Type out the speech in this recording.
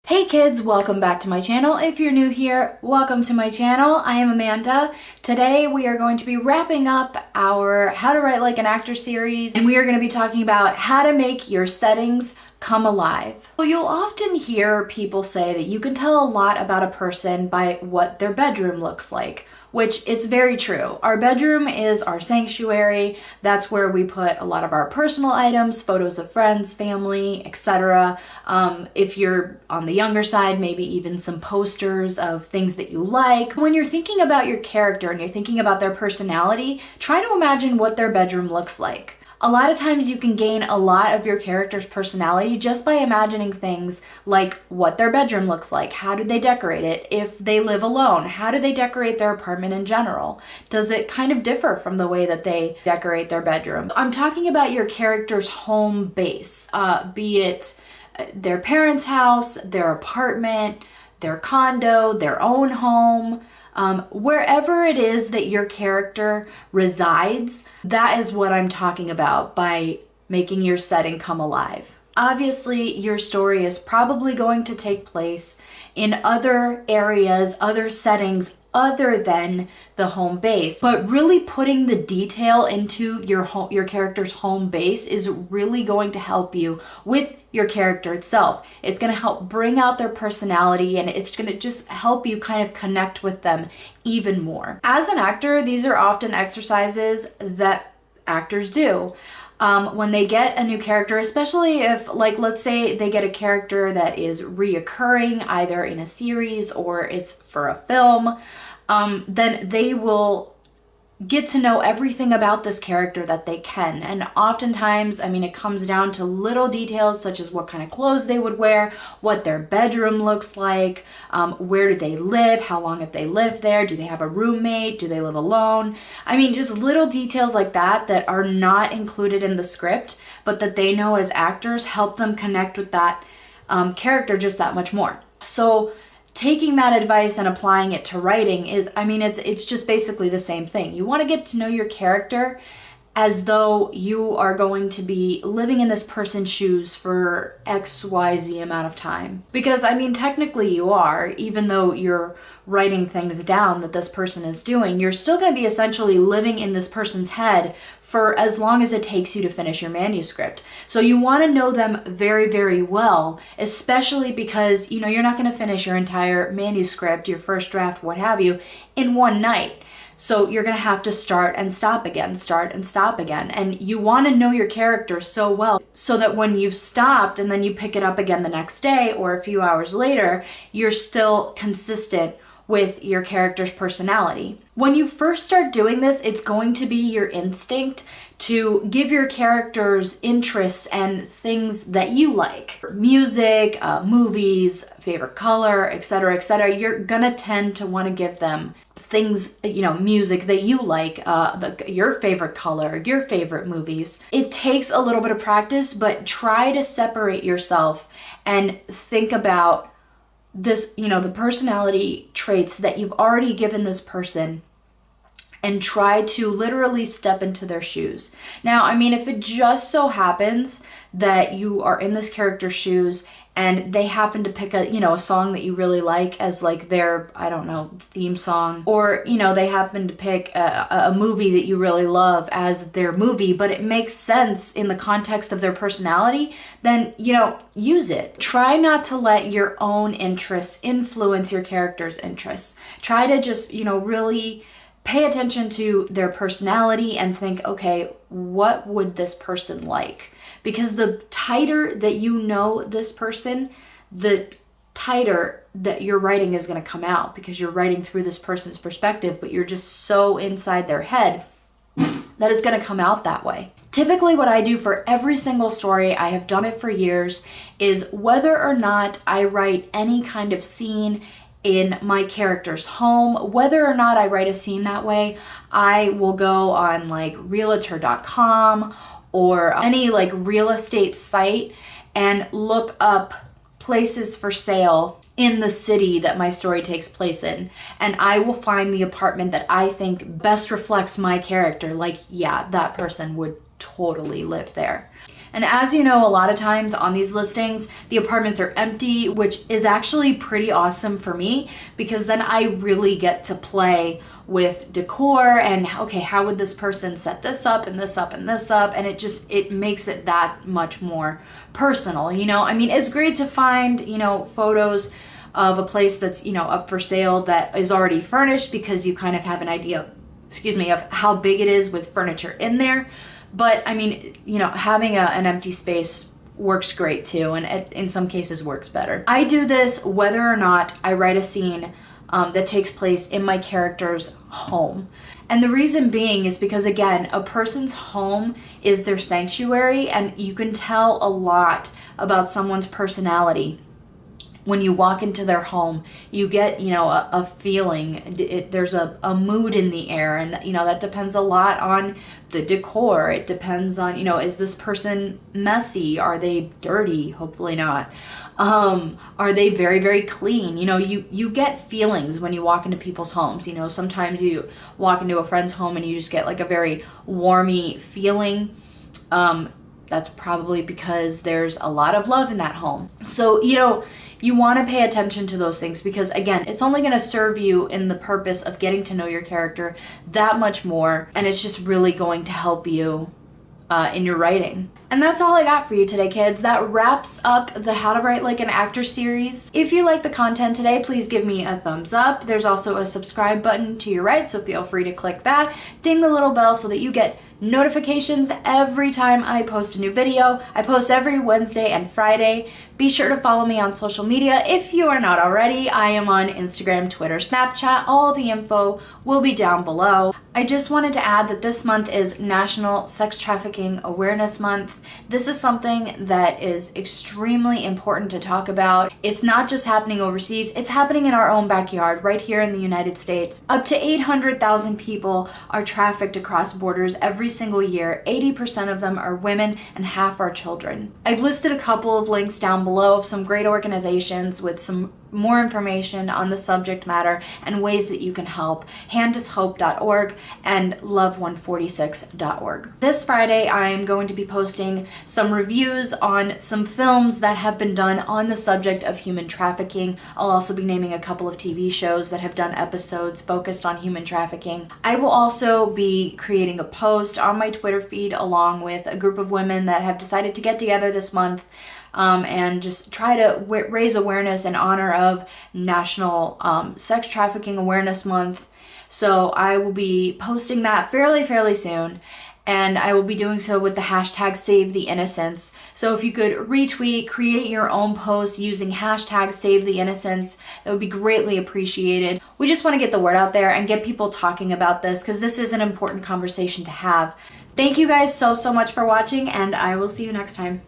Hey kids, welcome back to my channel. If you're new here, welcome to my channel. I am Amanda. Today we are going to be wrapping up our How to Write Like an Actor series, and we are going to be talking about how to make your settings come alive. Well, you'll often hear people say that you can tell a lot about a person by what their bedroom looks like, which it's very true. Our bedroom is our sanctuary. That's where we put a lot of our personal items, photos of friends, family, etc. If you're on the younger side, maybe even some posters of things that you like. When you're thinking about your character and you're thinking about their personality, try to imagine what their bedroom looks like. A lot of times you can gain a lot of your character's personality just by imagining things like what their bedroom looks like, how do they decorate it, if they live alone, how do they decorate their apartment in general? Does it kind of differ from the way that they decorate their bedroom? I'm talking about your character's home base, be it their parents' house, their apartment, their condo, their own home. Wherever it is that your character resides, that is what I'm talking about by making your setting come alive. Obviously, your story is probably going to take place in other areas, other settings other than the home base, but really putting the detail into your character's home base is really going to help you with your character itself. It's going to help bring out their personality, and it's going to just help you kind of connect with them even more. As an actor, these are often exercises that actors do. When they get a new character, especially if, like, let's say they get a character that is reoccurring either in a series or it's for a film, then they will get to know everything about this character that they can. And oftentimes, I mean, it comes down to little details such as what kind of clothes they would wear, what their bedroom looks like, where do they live, how long have they lived there, do they have a roommate, do they live alone? I mean, just little details like that that are not included in the script, but that they know as actors help them connect with that character just that much more. So taking that advice and applying it to writing is, I mean, it's just basically the same thing. You want to get to know your character as though you are going to be living in this person's shoes for XYZ amount of time. Because, I mean, technically you are, even though you're writing things down that this person is doing, you're still going to be essentially living in this person's head for as long as it takes you to finish your manuscript. So you want to know them very, very well, especially because, you know, you're not going to finish your entire manuscript, your first draft, what have you, in one night. So you're going to have to start and stop again, start and stop again. And you want to know your character so well so that when you've stopped and then you pick it up again the next day or a few hours later, you're still consistent with your character's personality. When you first start doing this, it's going to be your instinct to give your characters interests and things that you like. Music, movies, favorite color, etc., etc. You're gonna tend to want to give them things, you know, music that you like, your favorite color, your favorite movies. It takes a little bit of practice, but try to separate yourself and think about this, you know, the personality traits that you've already given this person, and try to literally step into their shoes. Now, I mean, if it just so happens that you are in this character's shoes and they happen to pick a, you know, a song that you really like as like their, I don't know, theme song, or, you know, they happen to pick a movie that you really love as their movie, but it makes sense in the context of their personality, then, you know, use it. Try not to let your own interests influence your character's interests. Try to just, you know, really pay attention to their personality and think, okay, what would this person like? Because the tighter that you know this person, the tighter that your writing is going to come out, because you're writing through this person's perspective, but you're just so inside their head that it's going to come out that way. Typically what I do for every single story, I have done it for years, is whether or not I write any kind of scene in my character's home, whether or not I write a scene that way, I will go on like realtor.com or any like real estate site and look up places for sale in the city that my story takes place in. And I will find the apartment that I think best reflects my character. Like, yeah, that person would totally live there. And as you know, a lot of times on these listings, the apartments are empty, which is actually pretty awesome for me because then I really get to play with decor and, okay, how would this person set this up and this up and this up? And it makes it that much more personal, you know? I mean, it's great to find, you know, photos of a place that's, you know, up for sale that is already furnished because you kind of have an idea, of how big it is with furniture in there. But I mean, you know, having an empty space works great too, and it, in some cases works better. I do this whether or not I write a scene that takes place in my character's home. And the reason being is because, again, a person's home is their sanctuary, and you can tell a lot about someone's personality when you walk into their home. You get, you know, a feeling, there's a mood in the air, and, you know, that depends a lot on the decor. It depends on, you know, is this person messy? Are they dirty? Hopefully not. Are they very, very clean? You know, you get feelings when you walk into people's homes. You know, sometimes you walk into a friend's home and you just get like a very warmy feeling. That's probably because there's a lot of love in that home. So, you know, you want to pay attention to those things because, again, it's only going to serve you in the purpose of getting to know your character that much more, and it's just really going to help you in your writing. And that's all I got for you today, kids. That wraps up the How to Write Like an Actor series. If you like the content today, please give me a thumbs up. There's also a subscribe button to your right, so feel free to click that. Ding the little bell so that you get notifications every time I post a new video. I post every Wednesday and Friday. Be sure to follow me on social media if you are not already. I am on Instagram, Twitter, Snapchat. All the info will be down below. I just wanted to add that this month is National Sex Trafficking Awareness Month. This is something that is extremely important to talk about. It's not just happening overseas, it's happening in our own backyard, right here in the United States. Up to 800,000 people are trafficked across borders every single year. 80% of them are women and half are children. I've listed a couple of links down below of some great organizations with some more information on the subject matter and ways that you can help. handishope.org and love146.org. This Friday, I am going to be posting some reviews on some films that have been done on the subject of human trafficking. I'll also be naming a couple of TV shows that have done episodes focused on human trafficking. I will also be creating a post on my Twitter feed along with a group of women that have decided to get together this month and just try to raise awareness in honor of National Sex Trafficking Awareness Month. So I will be posting that fairly soon, and I will be doing so with the hashtag Save the Innocents. So if you could retweet, create your own post using hashtag Save the Innocents, that would be greatly appreciated. We just want to get the word out there and get people talking about this because this is an important conversation to have. Thank you guys so much for watching, and I will see you next time.